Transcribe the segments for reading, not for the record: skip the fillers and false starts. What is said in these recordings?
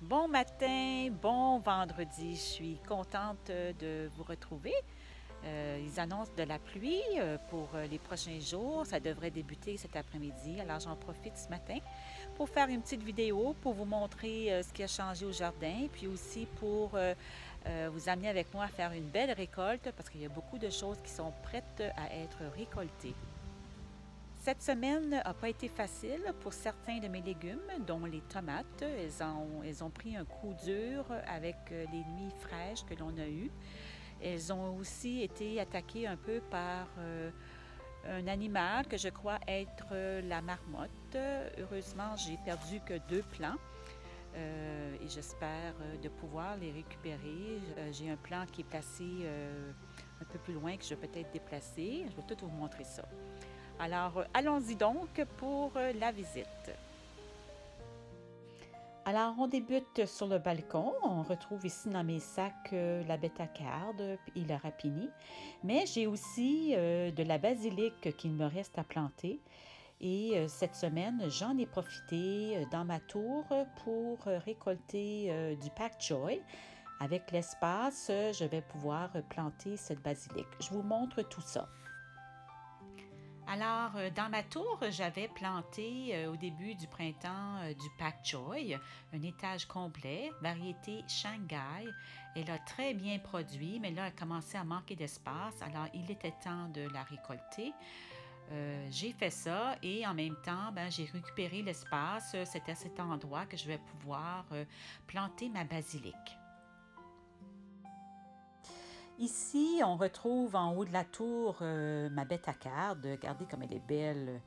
Bon matin, bon vendredi. Je suis contente de vous retrouver. Ils annoncent de la pluie pour les prochains jours. Ça devrait débuter cet après-midi. Alors j'en profite ce matin pour faire une petite vidéo pour vous montrer ce qui a changé au jardin, puis aussi pour vous amener avec moi à faire une belle récolte parce qu'il y a beaucoup de choses qui sont prêtes à être récoltées. Cette semaine n'a pas été facile pour certains de mes légumes, dont les tomates. Elles ont pris un coup dur avec les nuits fraîches que l'on a eues. Elles ont aussi été attaquées un peu par un animal que je crois être la marmotte. Heureusement, j'ai perdu que 2 plants. Et j'espère de pouvoir les récupérer. J'ai un plant qui est placé un peu plus loin que je vais peut-être déplacer. Je vais tout vous montrer ça. Alors, allons-y donc pour la visite. Alors, on débute sur le balcon. On retrouve ici dans mes sacs la bétacarde et le rapini. Mais j'ai aussi de la basilic qu'il me reste à planter. Et cette semaine, j'en ai profité dans ma tour pour récolter du pak choy. Avec l'espace, je vais pouvoir planter cette basilic. Je vous montre tout ça. Alors, dans ma tour, j'avais planté au début du printemps du pak choy, un étage complet, variété Shanghai. Elle a très bien produit, mais là, elle commençait à manquer d'espace, alors il était temps de la récolter. J'ai fait ça et en même temps, j'ai récupéré l'espace. C'est à cet endroit que je vais pouvoir planter ma basilic. Ici, on retrouve en haut de la tour ma bétacarde. Regardez comme elle est belle.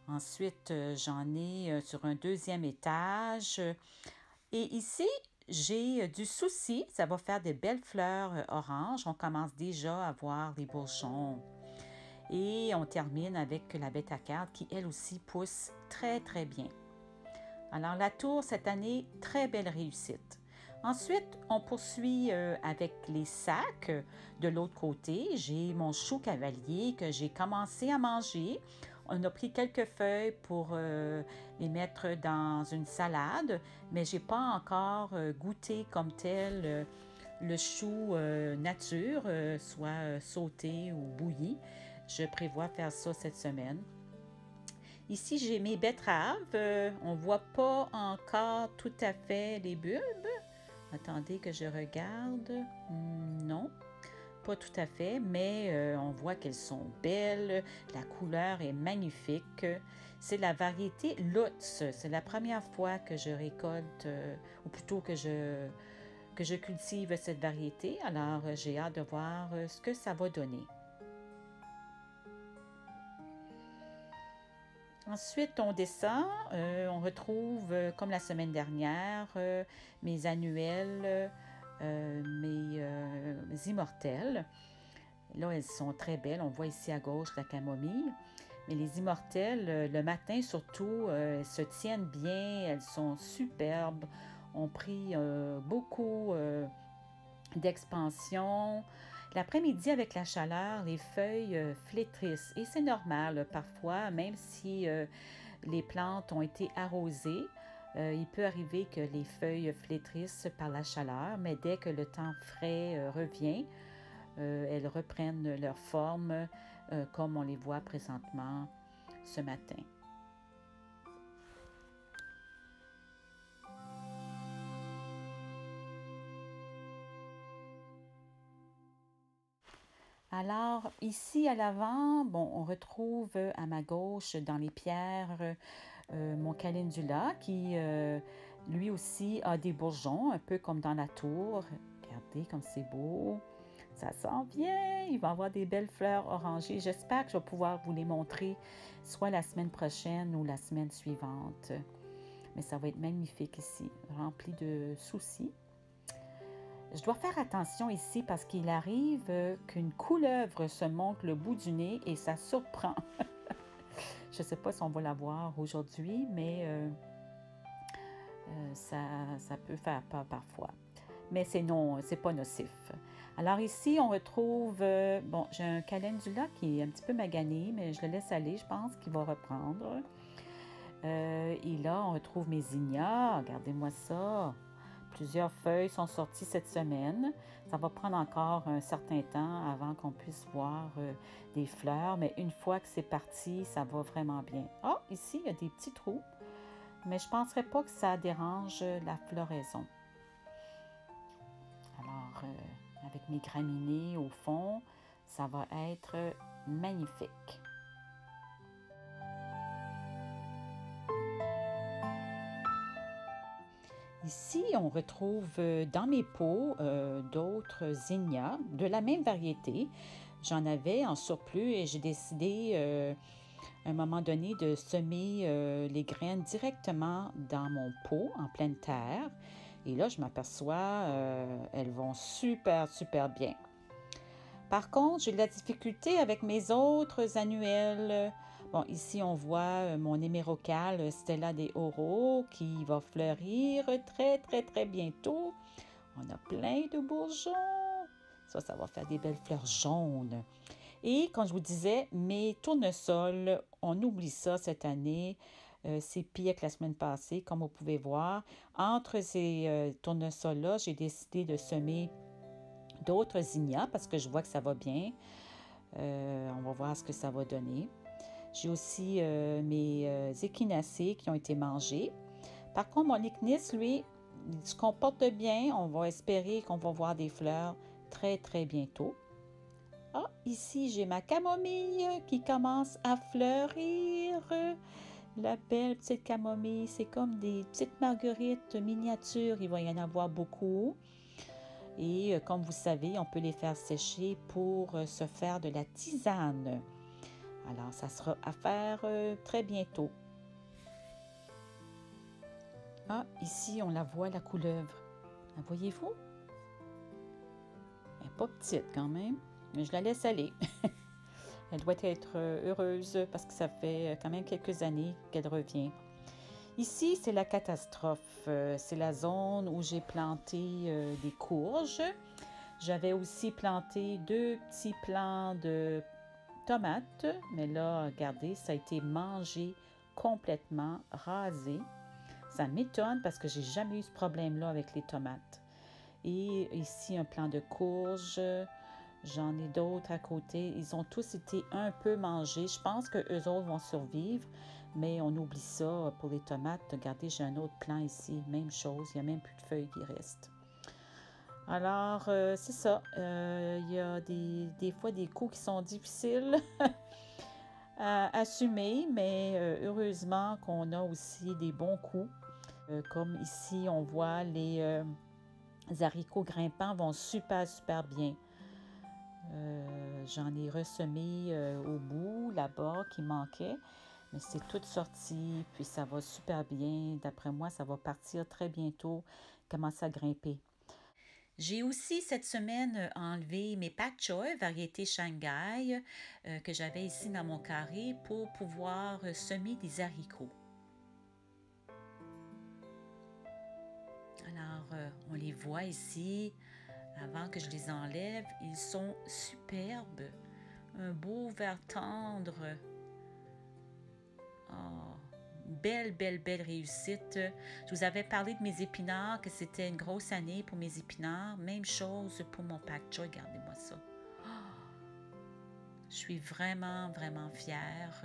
Ensuite, j'en ai sur un deuxième étage. Et ici, j'ai du souci. Ça va faire des belles fleurs oranges. On commence déjà à voir les bourgeons. Et on termine avec la bétacarde qui, elle aussi, pousse très, très bien. Alors, la tour, cette année, très belle réussite. Ensuite, on poursuit avec les sacs. De l'autre côté, j'ai mon chou cavalier que j'ai commencé à manger. On a pris quelques feuilles pour les mettre dans une salade, mais je n'ai pas encore goûté comme tel le chou nature, soit sauté ou bouilli. Je prévois faire ça cette semaine. Ici, j'ai mes betteraves. On ne voit pas encore tout à fait les bulbes. Attendez que je regarde. Non, pas tout à fait, mais on voit qu'elles sont belles. La couleur est magnifique. C'est la variété Lutz. C'est la première fois que je récolte, ou plutôt que je cultive cette variété. Alors, j'ai hâte de voir ce que ça va donner. Ensuite, on descend, on retrouve, comme la semaine dernière, mes annuelles, mes immortelles. Là, elles sont très belles. On voit ici à gauche la camomille. Mais les immortelles, le matin surtout, elles se tiennent bien, elles sont superbes. On pris beaucoup d'expansion. L'après-midi, avec la chaleur, les feuilles flétrissent. Et c'est normal, parfois, même si les plantes ont été arrosées, il peut arriver que les feuilles flétrissent par la chaleur, mais dès que le temps frais revient, elles reprennent leur forme comme on les voit présentement ce matin. Alors, ici à l'avant, on retrouve à ma gauche, dans les pierres, mon calendula qui, lui aussi, a des bourgeons, un peu comme dans la tour. Regardez comme c'est beau. Ça sent bien. Il va y avoir des belles fleurs orangées. J'espère que je vais pouvoir vous les montrer, soit la semaine prochaine ou la semaine suivante. Mais ça va être magnifique ici, rempli de soucis. Je dois faire attention ici parce qu'il arrive qu'une couleuvre se monte le bout du nez et ça surprend. Je ne sais pas si on va la voir aujourd'hui, mais ça peut faire peur parfois. Mais c'est pas nocif. Alors ici, on retrouve, j'ai un calendula qui est un petit peu magané, mais je le laisse aller, je pense qu'il va reprendre. Et là, on retrouve mes zinnias, regardez-moi ça. Plusieurs feuilles sont sorties cette semaine. Ça va prendre encore un certain temps avant qu'on puisse voir des fleurs, mais une fois que c'est parti, ça va vraiment bien. Ah, ici, il y a des petits trous, mais je ne penserais pas que ça dérange la floraison. Alors, avec mes graminées au fond, ça va être magnifique. Ici, on retrouve dans mes pots d'autres zinnias de la même variété. J'en avais en surplus et j'ai décidé à un moment donné de semer les graines directement dans mon pot en pleine terre. Et là, je m'aperçois, elles vont super, super bien. Par contre, j'ai de la difficulté avec mes autres annuelles. Bon, ici, on voit mon hémérocale Stella des Oro qui va fleurir très, très, très bientôt. On a plein de bourgeons. Ça va faire des belles fleurs jaunes. Et comme je vous disais, mes tournesols, on oublie ça cette année. C'est pire que la semaine passée, comme vous pouvez voir. Entre ces tournesols-là, j'ai décidé de semer d'autres zinnias parce que je vois que ça va bien. On va voir ce que ça va donner. J'ai aussi mes échinacées qui ont été mangées. Par contre, mon echinus, lui, il se comporte bien. On va espérer qu'on va voir des fleurs très, très bientôt. Ah, ici, j'ai ma camomille qui commence à fleurir. La belle petite camomille, c'est comme des petites marguerites miniatures. Il va y en avoir beaucoup. Et comme vous savez, on peut les faire sécher pour se faire de la tisane. Alors, ça sera à faire très bientôt. Ah, ici, on la voit, la couleuvre. La voyez-vous? Elle n'est pas petite quand même, mais je la laisse aller. Elle doit être heureuse parce que ça fait quand même quelques années qu'elle revient. Ici, c'est la catastrophe. C'est la zone où j'ai planté des courges. J'avais aussi planté 2 petits plants de tomates, mais là, regardez, ça a été mangé complètement, rasé. Ça m'étonne parce que j'ai jamais eu ce problème-là avec les tomates. Et ici, un plant de courges. J'en ai d'autres à côté. Ils ont tous été un peu mangés. Je pense qu'eux autres vont survivre, mais on oublie ça pour les tomates. Regardez, j'ai un autre plant ici. Même chose. Il n'y a même plus de feuilles qui restent. Alors, c'est ça. Il y a des fois des coups qui sont difficiles à assumer, mais heureusement qu'on a aussi des bons coups. Comme ici, on voit les haricots grimpants vont super, super bien. J'en ai ressemé au bout, là-bas, qui manquait, mais c'est tout sorti, puis ça va super bien. D'après moi, ça va partir très bientôt, commencer à grimper. J'ai aussi cette semaine enlevé mes pak choy, variété Shanghai, que j'avais ici dans mon carré pour pouvoir semer des haricots. Alors, on les voit ici. Avant que je les enlève, ils sont superbes. Un beau vert tendre. Oh, belle, belle, belle réussite. Je vous avais parlé de mes épinards, que c'était une grosse année pour mes épinards. Même chose pour mon pak choy, regardez-moi ça. Oh, je suis vraiment, vraiment fière.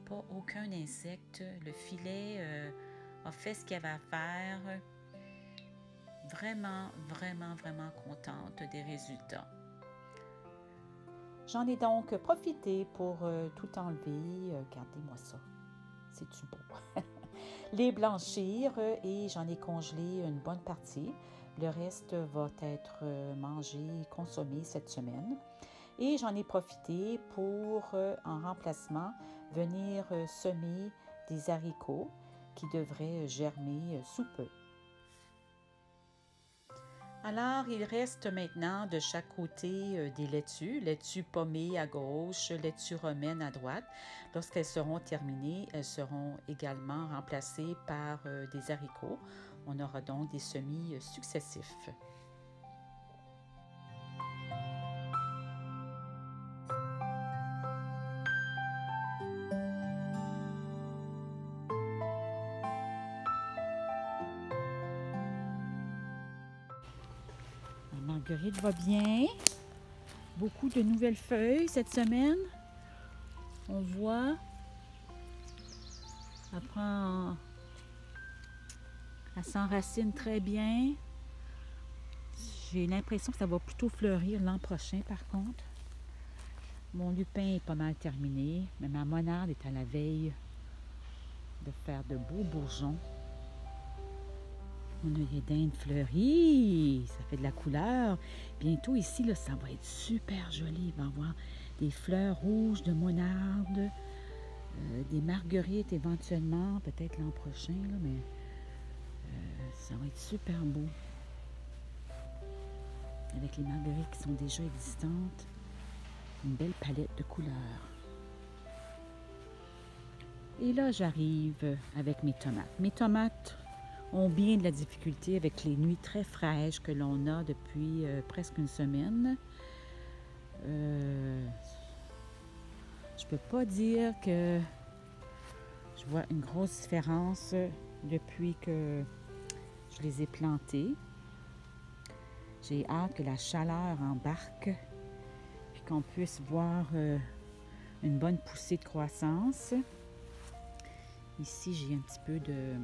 Pas aucun insecte. Le filet a fait ce qu'il avait à faire. Vraiment, vraiment, vraiment contente des résultats. J'en ai donc profité pour tout enlever. Regardez-moi ça. C'est-tu beau? Les blanchir et j'en ai congelé une bonne partie. Le reste va être mangé, consommé cette semaine. Et j'en ai profité pour, en remplacement, venir semer des haricots qui devraient germer sous peu. Alors, il reste maintenant de chaque côté des laitues pommées à gauche, laitues romaines à droite. Lorsqu'elles seront terminées, elles seront également remplacées par des haricots. On aura donc des semis successifs. Marguerite va bien. Beaucoup de nouvelles feuilles cette semaine. On voit. Elle s'enracine très bien. J'ai l'impression que ça va plutôt fleurir l'an prochain par contre. Mon lupin est pas mal terminé, mais ma monarde est à la veille de faire de beaux bourgeons. Mon œillet d'Inde fleurit, ça fait de la couleur. Bientôt ici, là, ça va être super joli. Il va y avoir des fleurs rouges de monarde, des marguerites éventuellement, peut-être l'an prochain, là, mais ça va être super beau. Avec les marguerites qui sont déjà existantes, une belle palette de couleurs. Et là, j'arrive avec mes tomates. Mes tomates ont bien de la difficulté avec les nuits très fraîches que l'on a depuis presque une semaine. Je peux pas dire que je vois une grosse différence depuis que je les ai plantées. J'ai hâte que la chaleur embarque puis qu'on puisse voir une bonne poussée de croissance. Ici, j'ai un petit peu de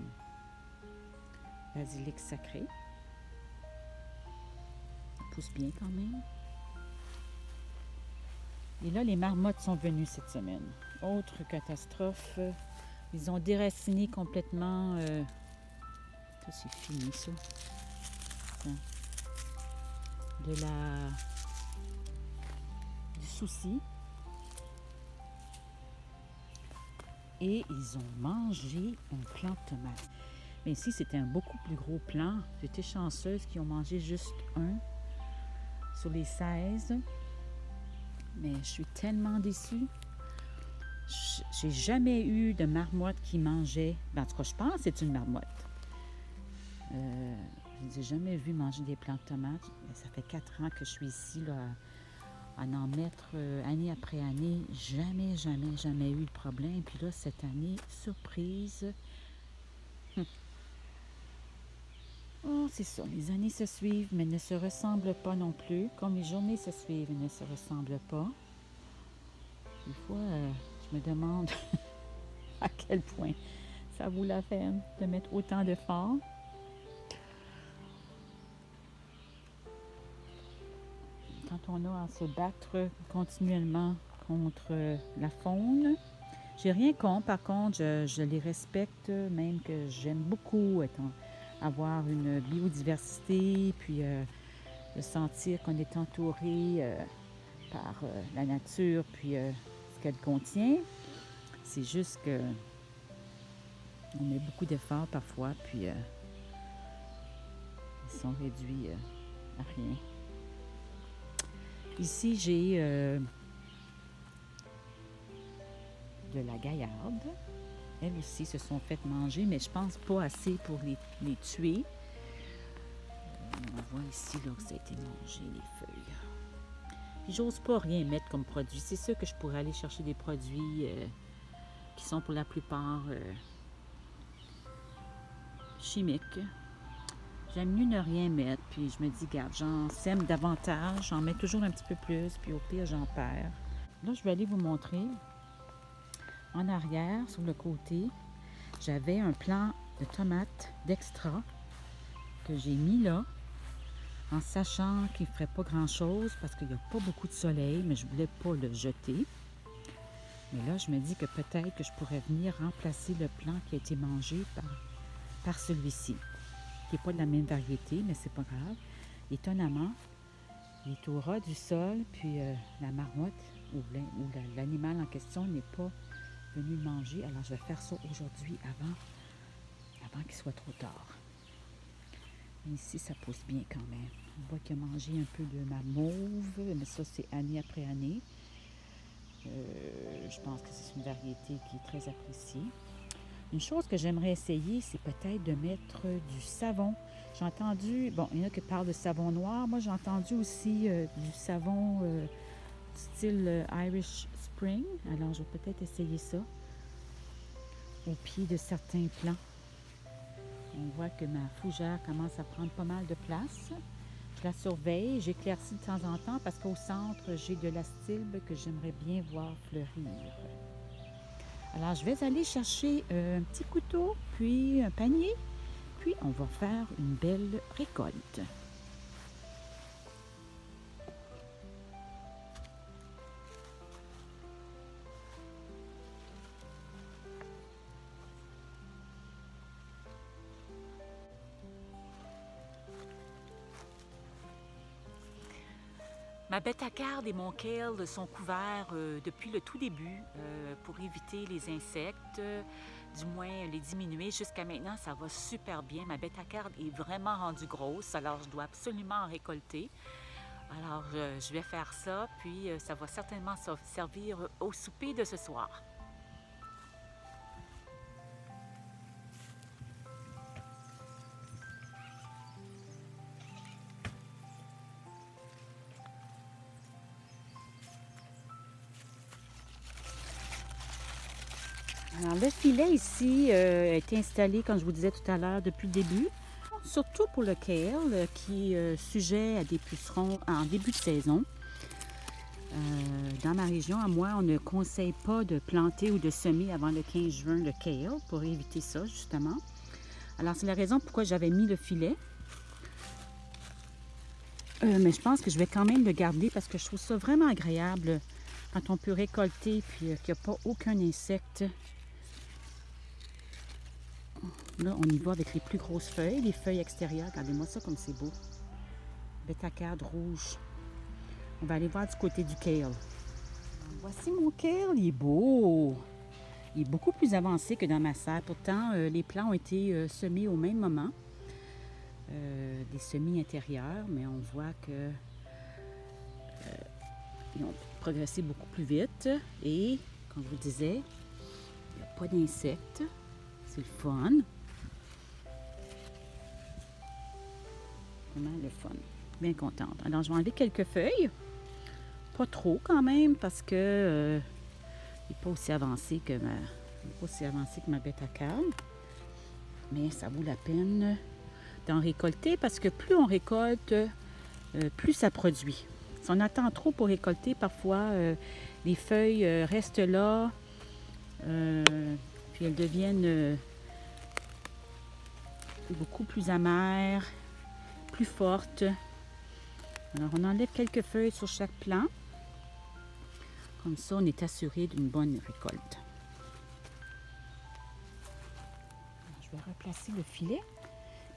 basilic sacré. Ça pousse bien quand même. Et là, les marmottes sont venues cette semaine. Autre catastrophe. Ils ont déraciné complètement. Ça, c'est fini, ça. Du souci. Et ils ont mangé un plant de tomates. Mais ici, c'était un beaucoup plus gros plant. J'étais chanceuse qu'ils ont mangé juste un sur les 16. Mais je suis tellement déçue. J'ai jamais eu de marmotte qui mangeait. En tout cas, je pense que c'est une marmotte. Je n'ai jamais vu manger des plants de tomates. Ça fait 4 ans que je suis ici là, à en mettre année après année. Jamais eu de problème. Puis là, cette année, surprise. Oh, c'est ça. Les années se suivent, mais ne se ressemblent pas non plus. Comme les journées se suivent et ne se ressemblent pas. Des fois, je me demande à quel point ça vaut la peine de mettre autant d'efforts. Quand on a à se battre continuellement contre la faune. J'ai rien contre, par contre, je les respecte, même que j'aime beaucoup avoir une biodiversité, puis de sentir qu'on est entouré par la nature, puis ce qu'elle contient. C'est juste que on met beaucoup d'efforts parfois, puis ils sont réduits à rien. Ici, j'ai de la gaillarde. Elles aussi se sont faites manger, mais je pense pas assez pour les tuer. On voit ici là, que ça a été mangé, les feuilles. Puis j'ose pas rien mettre comme produit. C'est sûr que je pourrais aller chercher des produits qui sont pour la plupart chimiques. J'aime mieux ne rien mettre, puis je me dis, regarde, j'en sème davantage, j'en mets toujours un petit peu plus, puis au pire, j'en perds. Là, je vais aller vous montrer. En arrière, sur le côté, j'avais un plant de tomates d'extra que j'ai mis là, en sachant qu'il ne ferait pas grand-chose parce qu'il n'y a pas beaucoup de soleil, mais je ne voulais pas le jeter. Mais là, je me dis que peut-être que je pourrais venir remplacer le plant qui a été mangé par celui-ci, qui n'est pas de la même variété, mais c'est pas grave. Étonnamment, il est au ras du sol, puis la marmotte ou l'animal en question n'est pas venu le manger. Alors, je vais faire ça aujourd'hui avant qu'il soit trop tard. Mais ici, ça pousse bien quand même. On voit qu'il a mangé un peu de ma mauve, mais ça, c'est année après année. Je pense que c'est une variété qui est très appréciée. Une chose que j'aimerais essayer, c'est peut-être de mettre du savon. J'ai entendu, bon, il y en a qui parlent de savon noir. Moi, j'ai entendu aussi du savon style Irish Spring. Alors, je vais peut-être essayer ça au pied de certains plants. On voit que ma fougère commence à prendre pas mal de place. Je la surveille, j'éclaircis de temps en temps parce qu'au centre, j'ai de l'astilbe que j'aimerais bien voir fleurir. Alors, je vais aller chercher un petit couteau, puis un panier, puis on va faire une belle récolte. Ma bêta-carde et mon kale sont couverts depuis le tout début pour éviter les insectes, du moins les diminuer. Jusqu'à maintenant, ça va super bien. Ma bêta-carde est vraiment rendue grosse, alors je dois absolument en récolter. Alors, je vais faire ça, puis ça va certainement servir au souper de ce soir. Alors, le filet ici a été installé, comme je vous disais tout à l'heure, depuis le début. Surtout pour le kale, qui est sujet à des pucerons en début de saison. Dans ma région, à moi, on ne conseille pas de planter ou de semer avant le 15 juin le kale pour éviter ça, justement. Alors, c'est la raison pourquoi j'avais mis le filet. Mais je pense que je vais quand même le garder parce que je trouve ça vraiment agréable quand on peut récolter puis qu'il n'y a pas aucun insecte. Là, on y va avec les plus grosses feuilles, les feuilles extérieures. Regardez-moi ça comme c'est beau. Bêta-carde rouge. On va aller voir du côté du kale. Voici mon kale, il est beau. Il est beaucoup plus avancé que dans ma serre. Pourtant, les plants ont été semés au même moment. Des semis intérieurs, mais on voit que ils ont progressé beaucoup plus vite. Et, comme je vous disais, il n'y a pas d'insectes. C'est le fun. Vraiment le fun. Bien contente. Alors, je vais enlever quelques feuilles. Pas trop quand même, parce que il n'est pas aussi avancé que ma bêta-carde. Mais ça vaut la peine d'en récolter, parce que plus on récolte, plus ça produit. Si on attend trop pour récolter, parfois les feuilles restent là, puis elles deviennent beaucoup plus amères, plus fortes. Alors, on enlève quelques feuilles sur chaque plant. Comme ça, on est assuré d'une bonne récolte. Alors, je vais replacer le filet,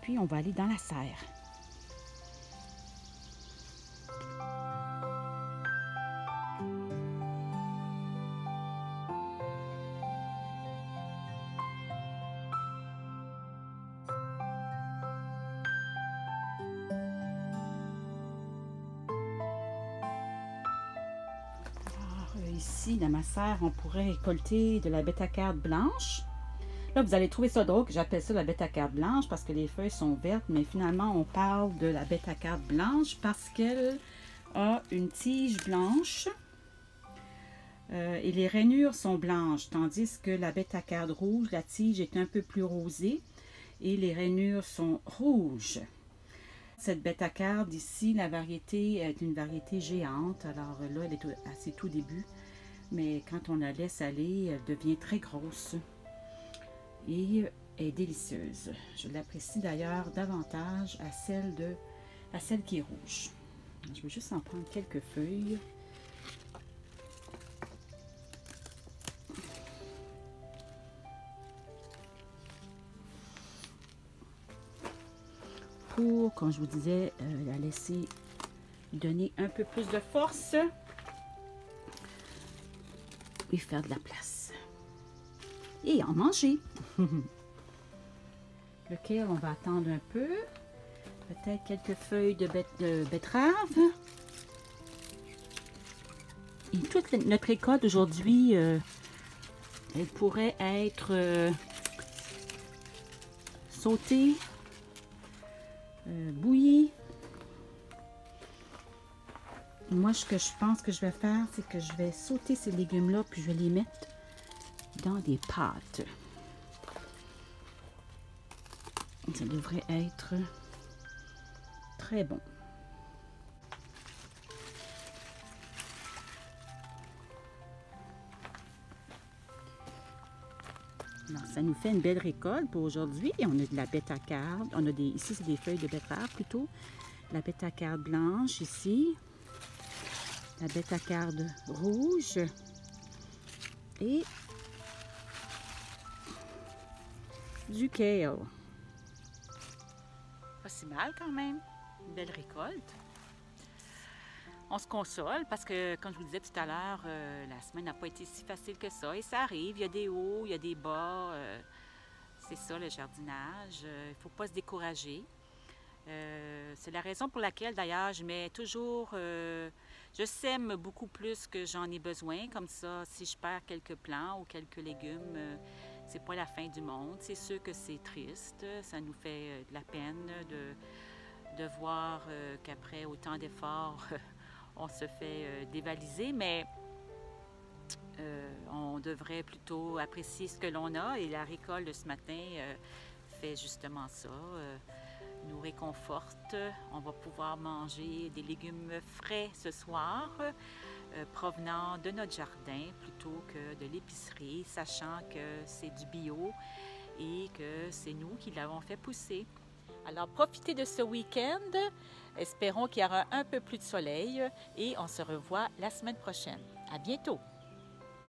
puis on va aller dans la serre. Ici, dans ma serre, on pourrait récolter de la bêta-carde blanche. Là, vous allez trouver ça drôle que j'appelle ça la bêta-carde blanche parce que les feuilles sont vertes, mais finalement, on parle de la bêta-carde blanche parce qu'elle a une tige blanche et les rainures sont blanches, tandis que la bêta-carde rouge, la tige est un peu plus rosée et les rainures sont rouges. Cette bêta-carde ici, la variété est une variété géante. Alors là, elle est à ses tout débuts. Mais quand on la laisse aller, elle devient très grosse et est délicieuse. Je l'apprécie d'ailleurs davantage à celle qui est rouge. Je vais juste en prendre quelques feuilles. Pour, comme je vous disais, la laisser donner un peu plus de force et faire de la place. Et en manger. Lequel on va attendre un peu. Peut-être quelques feuilles de betterave. Et toute notre récolte aujourd'hui, elle pourrait être sautée, bouillie. Moi, ce que je pense que je vais faire, c'est que je vais sauter ces légumes-là, puis je vais les mettre dans des pâtes. Ça devrait être très bon. Alors, ça nous fait une belle récolte pour aujourd'hui. On a de la bêta-carde. On a ici, c'est des feuilles de betterave plutôt. La bêta-carde blanche ici. La bêta-carde rouge. Et du kale. Pas si mal quand même. Une belle récolte. On se console parce que, comme je vous disais tout à l'heure, la semaine n'a pas été si facile que ça. Et ça arrive, il y a des hauts, il y a des bas. C'est ça le jardinage. Il ne faut pas se décourager. C'est la raison pour laquelle, d'ailleurs, je mets toujours... je sème beaucoup plus que j'en ai besoin. Comme ça, si je perds quelques plants ou quelques légumes, c'est pas la fin du monde. C'est sûr que c'est triste. Ça nous fait de la peine de voir qu'après autant d'efforts... on se fait dévaliser, mais on devrait plutôt apprécier ce que l'on a et la récolte de ce matin fait justement ça, nous réconforte. On va pouvoir manger des légumes frais ce soir, provenant de notre jardin plutôt que de l'épicerie, sachant que c'est du bio et que c'est nous qui l'avons fait pousser. Alors, profitez de ce week-end. Espérons qu'il y aura un peu plus de soleil et on se revoit la semaine prochaine. À bientôt!